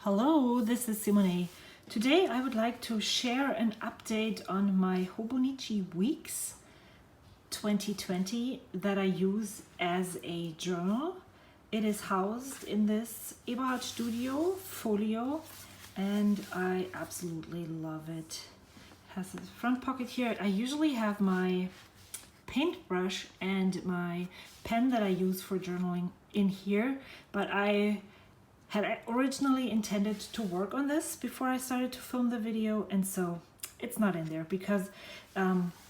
Hello, this is Simone. Today I would like to share an update on my Hobonichi Weeks 2020 that I use as a journal. It is housed in this Eberhard Studio folio and I absolutely love it. It has a front pocket here. I usually have my paintbrush and my pen that I use for journaling in here, but I had originally intended to work on this before I started to film the video, and so it's not in there because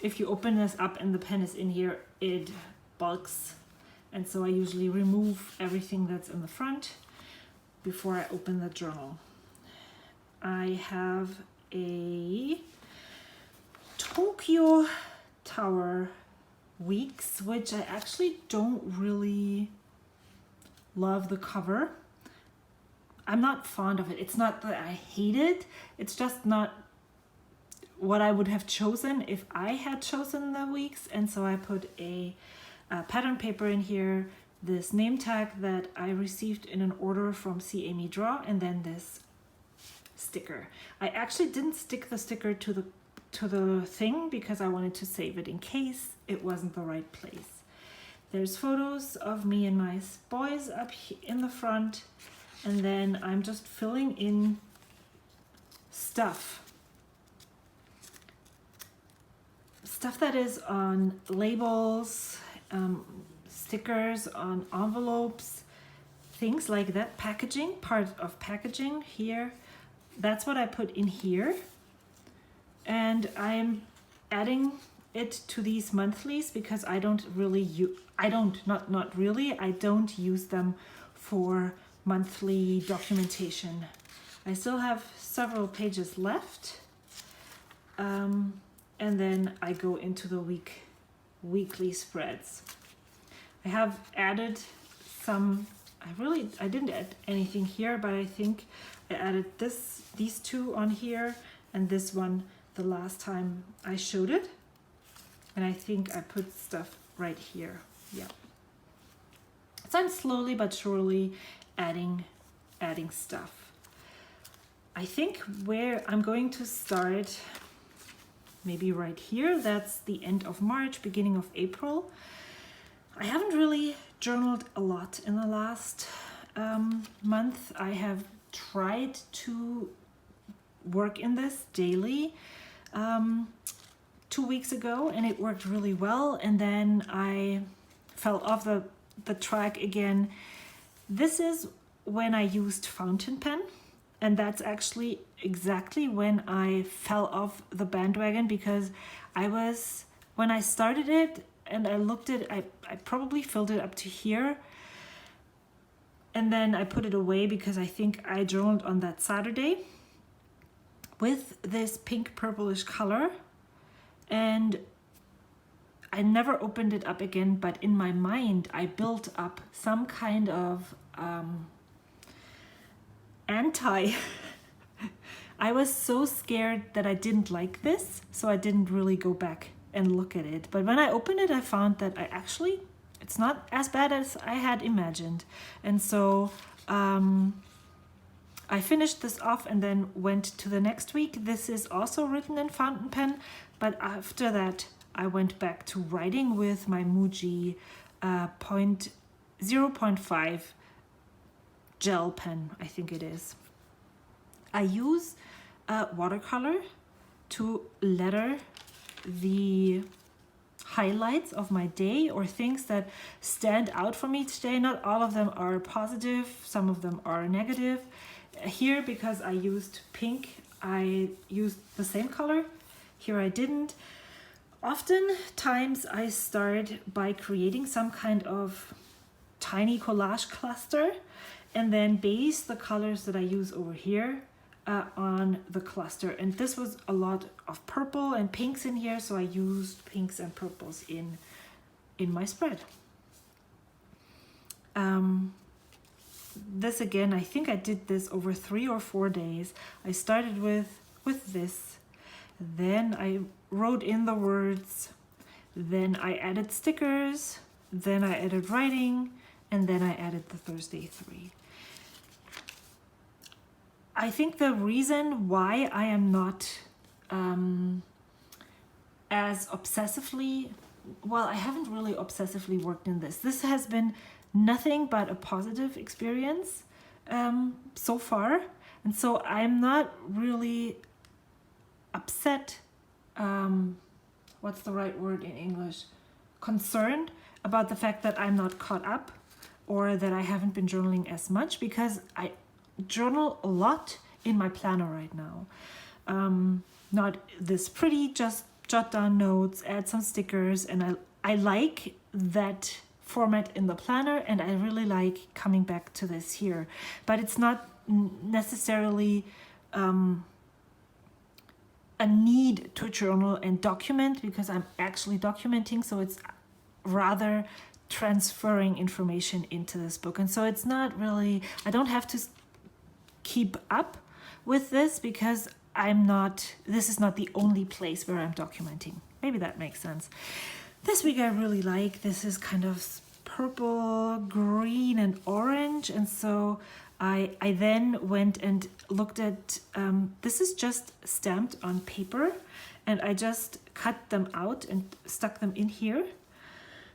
if you open this up and the pen is in here, it bulks, and so I usually remove everything that's in the front before I open the journal. I have a Tokyo Tower Weeks, which I actually don't really love the cover. I'm not fond of it. It's not that I hate it. It's just not what I would have chosen if I had chosen the weeks. And so I put a pattern paper in here, this name tag that I received in an order from C. Amy Draw, and then this sticker. I actually didn't stick the sticker to the thing because I wanted to save it in case it wasn't the right place. There's photos of me and my boys up in the front. And then I'm just filling in stuff that is on labels, stickers on envelopes, things like that. Packaging, part of packaging here. That's what I put in here. And I'm adding it to these monthlies because I don't use them for monthly documentation. I still have several pages left, and then I go into the weekly spreads. I have added some. I didn't add anything here, but I think I added these two on here and this one the last time I showed it, and I think I put stuff right here. Yeah. So I'm slowly but surely adding stuff. I think where I'm going to start, maybe right here, that's the end of March, beginning of April. I haven't really journaled a lot in the last month. I have tried to work in this daily 2 weeks ago, and it worked really well, and then I fell off the track again. This is when I used fountain pen, and that's actually exactly when I fell off the bandwagon because when I started it and I looked at it, I probably filled it up to here, and then I put it away because I think I journaled on that Saturday with this pink purplish color, and I never opened it up again, but in my mind I built up some kind of I was so scared that I didn't like this, so I didn't really go back and look at it. But when I opened it, I found that it's not as bad as I had imagined. And so I finished this off and then went to the next week. This is also written in fountain pen, but after that I went back to writing with my Muji 0.5 gel pen, I think it is. I use watercolor to letter the highlights of my day or things that stand out for me today. Not all of them are positive, some of them are negative. Here, because I used pink, I used the same color. Here I didn't. Oftentimes I start by creating some kind of tiny collage cluster and then base the colors that I use over here on the cluster. And this was a lot of purple and pinks in here, so I used pinks and purples in my spread. This again, I think I did this over 3 or 4 days. I started with this, then I wrote in the words, then I added stickers, then I added writing, and then I added the Thursday 3. I think the reason why I am not as obsessively, well, I haven't really obsessively worked in this. This has been nothing but a positive experience so far. And so I'm not really upset, what's the right word in English? Concerned about the fact that I'm not caught up or that I haven't been journaling as much, because I journal a lot in my planner right now. Not this pretty, just jot down notes, add some stickers, and I like that format in the planner, and I really like coming back to this here. But it's not necessarily a need to journal and document, because I'm actually documenting, so it's rather transferring information into this book. And so it's not really, I don't have to keep up with this, because this is not the only place where I'm documenting. Maybe that makes sense. This week I really like, this is kind of purple, green, and orange. And so I then went and looked at, this is just stamped on paper, and I just cut them out and stuck them in here.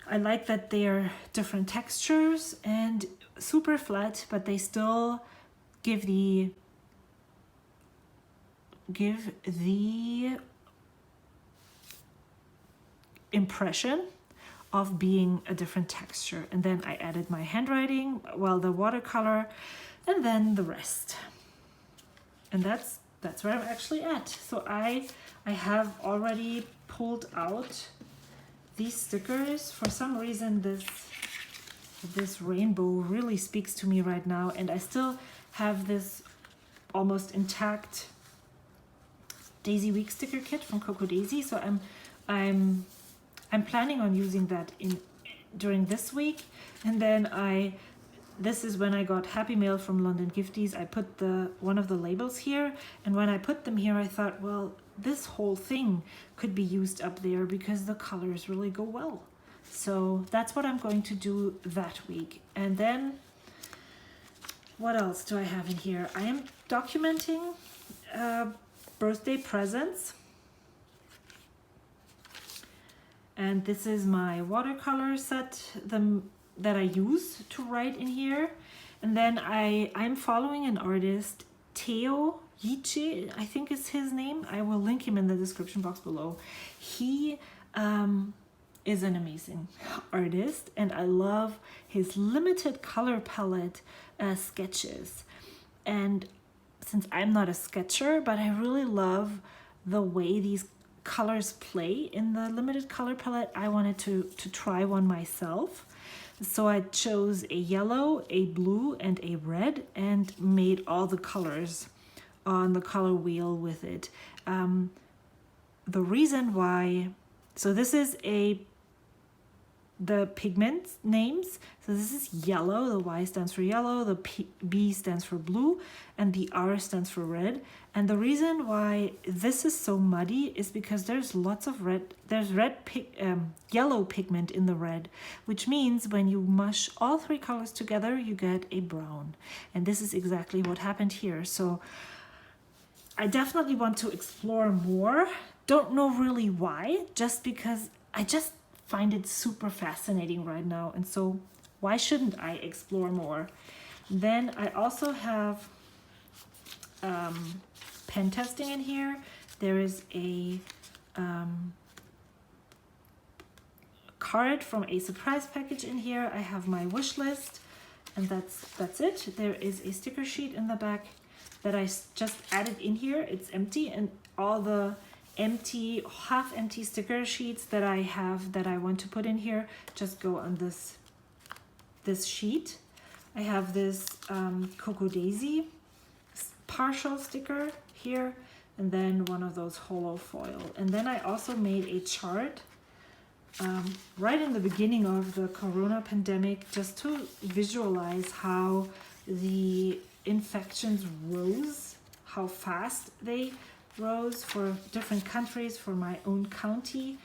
I like that they're different textures and super flat, but they still give the impression of being a different texture. And then I added my handwriting, well, the watercolor, and then the rest. And that's where I'm actually at. So I have already pulled out these stickers. For some reason this rainbow really speaks to me right now, and I still have this almost intact Daisy Week sticker kit from Coco Daisy. So I'm planning on using that during this week. And then this is when I got Happy Mail from London Gifties. I put one of the labels here, and when I put them here, I thought, well, this whole thing could be used up there because the colors really go well. So that's what I'm going to do that week. And then what else do I have in here? I am documenting birthday presents. And this is my watercolor set that I use to write in here. And then I'm following an artist, Teo Yiche, I think is his name. I will link him in the description box below. He is an amazing artist, and I love his limited color palette sketches. And since I'm not a sketcher, but I really love the way these colors play in the limited color palette, I wanted to try one myself. So I chose a yellow, a blue, and a red, and made all the colors on the color wheel with it. The reason why, so this is the pigment names. So this is yellow, the Y stands for yellow, the B stands for blue, and the R stands for red. And the reason why this is so muddy is because there's lots of yellow pigment in the red, which means when you mush all three colors together, you get a brown. And this is exactly what happened here. So I definitely want to explore more. Don't know really why, just because I just find it super fascinating right now. And so why shouldn't I explore more? Then I also have pen testing in here. There is a card from a surprise package in here. I have my wish list, and that's it. There is a sticker sheet in the back that I just added in here. It's empty, and all the half empty sticker sheets that I have that I want to put in here just go on this sheet. I have this Coco Daisy partial sticker here, and then one of those holo foil. And then I also made a chart right in the beginning of the corona pandemic, just to visualize how the infections rose, how fast they rose for different countries, for my own county.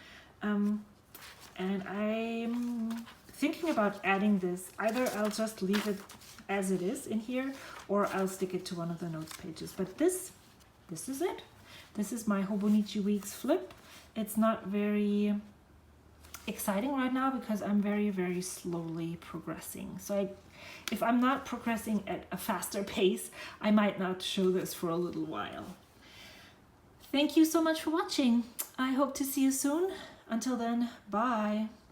And I'm thinking about adding this. Either I'll just leave it as it is in here, or I'll stick it to one of the notes pages. But this is it. This is my Hobonichi Weeks flip. It's not very exciting right now because I'm very, very slowly progressing. So if I'm not progressing at a faster pace, I might not show this for a little while. Thank you so much for watching. I hope to see you soon. Until then, bye.